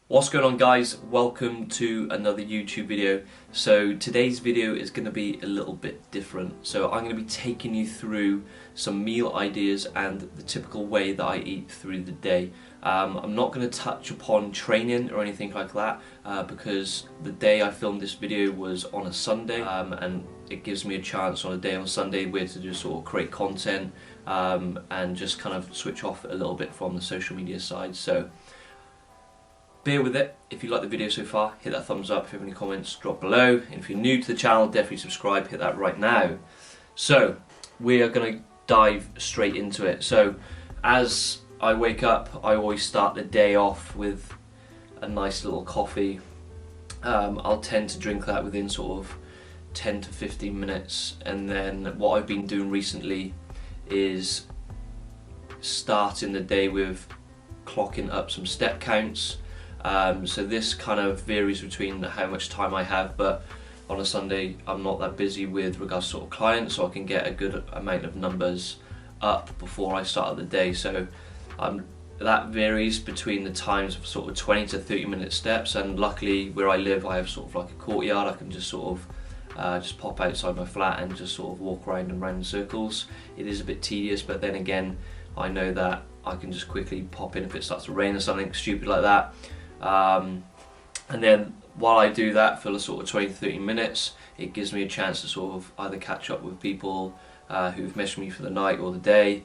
What's going on, guys? Welcome to another YouTube video. So today's video is going to be a little bit different. So I'm going to be taking you through some meal ideas and the typical way that I eat through the day. I'm not going to touch upon training or anything like that because the day I filmed this video was on a Sunday, and it gives me a chance on a day on Sunday where to just sort of create content and just kind of switch off a little bit from the social media side. So bear with it. If you like the video so far, hit that thumbs up. If you have any comments, drop below. And if you're new to the channel, definitely subscribe, hit that right now. So we are going to dive straight into it. So as I wake up, I always start the day off with a nice little coffee. I'll tend to drink that within sort of 10 to 15 minutes, and then what I've been doing recently is starting the day with clocking up some step counts. So this kind of varies between how much time I have, but on a Sunday I'm not that busy with regards to sort of clients, so I can get a good amount of numbers up before I start the day. So that varies between the times of sort of 20 to 30 minute steps, and luckily where I live I have sort of like a courtyard. I can just sort of just pop outside my flat and just sort of walk around and round in circles. It is a bit tedious, but then again I know that I can just quickly pop in if it starts to rain or something stupid like that. And then while I do that for the sort of 20 to 30 minutes, it gives me a chance to sort of either catch up with people who've messaged me for the night or the day.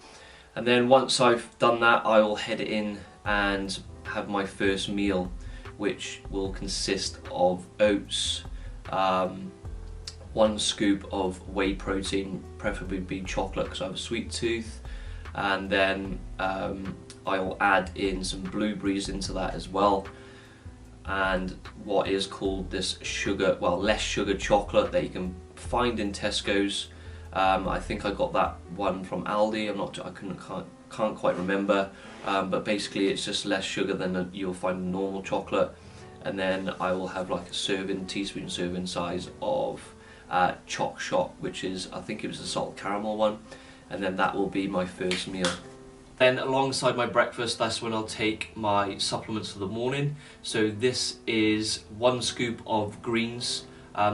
And then once I've done that, I will head in and have my first meal, which will consist of oats, 1 scoop of whey protein, preferably be chocolate because I have a sweet tooth, and then I will add in some blueberries into that as well, and what is called this sugar, well, less sugar chocolate that you can find in Tesco's. I think I got that one from Aldi. Can't quite remember, but basically it's just less sugar than you'll find in normal chocolate. And then I will have like a teaspoon serving size of Choc Shot, which is, I think it was a salt caramel one, and then that will be my first meal. Then alongside my breakfast, that's when I'll take my supplements for the morning. So this is 1 scoop of greens.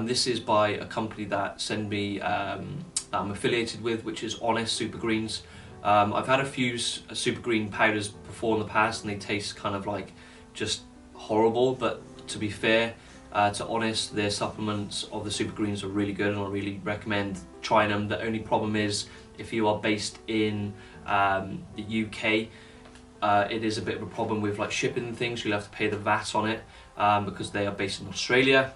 This is by a company that I'm affiliated with, which is Honest Super Greens. I've had a few Super Green powders before in the past, and they taste kind of like just horrible, but to be fair to Honest, their supplements of the Super Greens are really good, and I really recommend trying them. The only problem is if you are based in the UK, it is a bit of a problem with like shipping and things. You'll have to pay the VAT on it because they are based in Australia.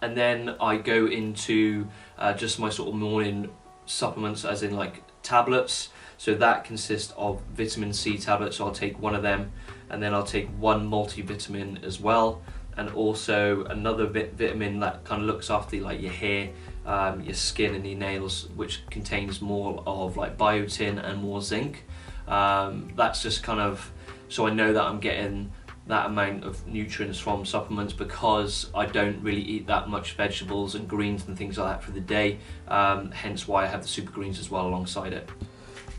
And then I go into just my sort of morning supplements, as in like tablets. So that consists of vitamin C tablets, so I'll take 1 of them, and then I'll take 1 multivitamin as well, and also another vitamin that kind of looks after like your hair, your skin and your nails, which contains more of like biotin and more zinc. That's just kind of so I know that I'm getting that amount of nutrients from supplements, because I don't really eat that much vegetables and greens and things like that for the day, hence why I have the Super Greens as well alongside it.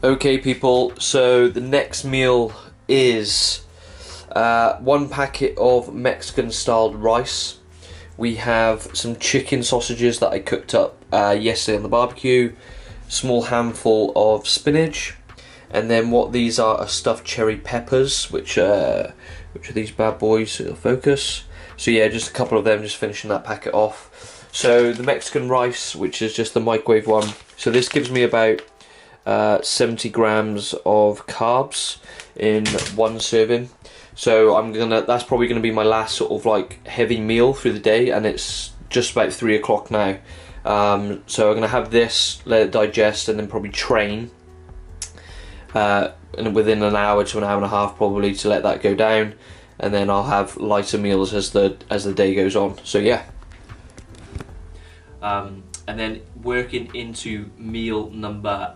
Okay people, so the next meal is 1 packet of Mexican styled rice. We have some chicken sausages that I cooked up yesterday on the barbecue, small handful of spinach, and then what these are stuffed cherry peppers, which are these bad boys, so it'll focus. So yeah, just a couple of them, just finishing that packet off. So the Mexican rice, which is just the microwave one, so this gives me about 70 grams of carbs in 1 serving. So that's probably gonna be my last sort of like heavy meal through the day, and it's just about 3 o'clock now. So I'm gonna have this, let it digest, and then probably train and within an hour to an hour and a half probably to let that go down, and then I'll have lighter meals as the day goes on. So yeah. And then working into meal number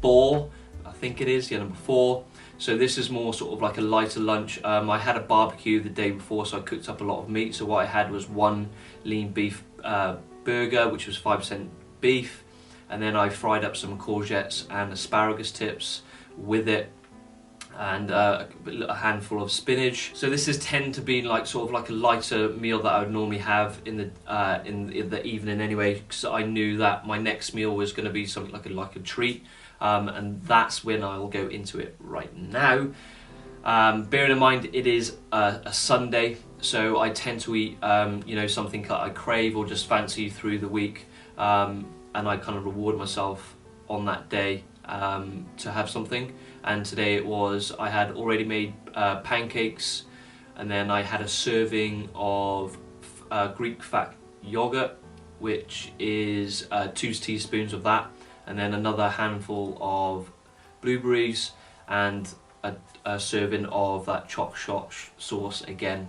4, I think it is, yeah, number 4. So this is more sort of like a lighter lunch. I had a barbecue the day before, so I cooked up a lot of meat. So what I had was 1 lean beef burger, which was 5% beef, and then I fried up some courgettes and asparagus tips with it. and a handful of spinach. So this is tend to be like sort of like a lighter meal that I would normally have in the evening anyway, because I knew that my next meal was going to be something like a treat, and that's when I'll go into it right now. Bearing in mind it is a Sunday, so I tend to eat something that I crave or just fancy through the week, and I kind of reward myself on that day to have something. And today I had already made pancakes, and then I had a serving of Greek fat yogurt, which is 2 teaspoons of that, and then another handful of blueberries, and a serving of that choc shot sauce again.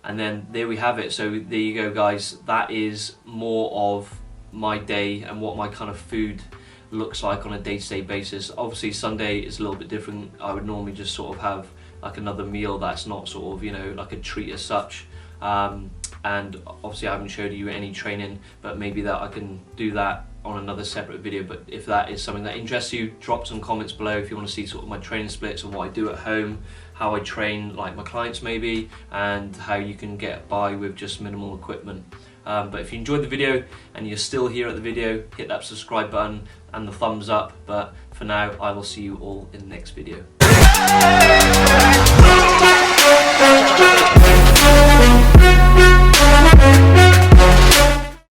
And then there we have it. So there you go, guys. That is more of my day and what my kind of food looks like on a day-to-day basis. Obviously Sunday is a little bit different. I would normally just sort of have like another meal that's not sort of like a treat as such, and obviously I haven't showed you any training, but maybe that I can do that on another separate video. But if that is something that interests you, drop some comments below if you want to see sort of my training splits and what I do at home, how I train like my clients maybe, and how you can get by with just minimal equipment. But if you enjoyed the video and you're still here at the video, hit that subscribe button and the thumbs up. But for now, I will see you all in the next video.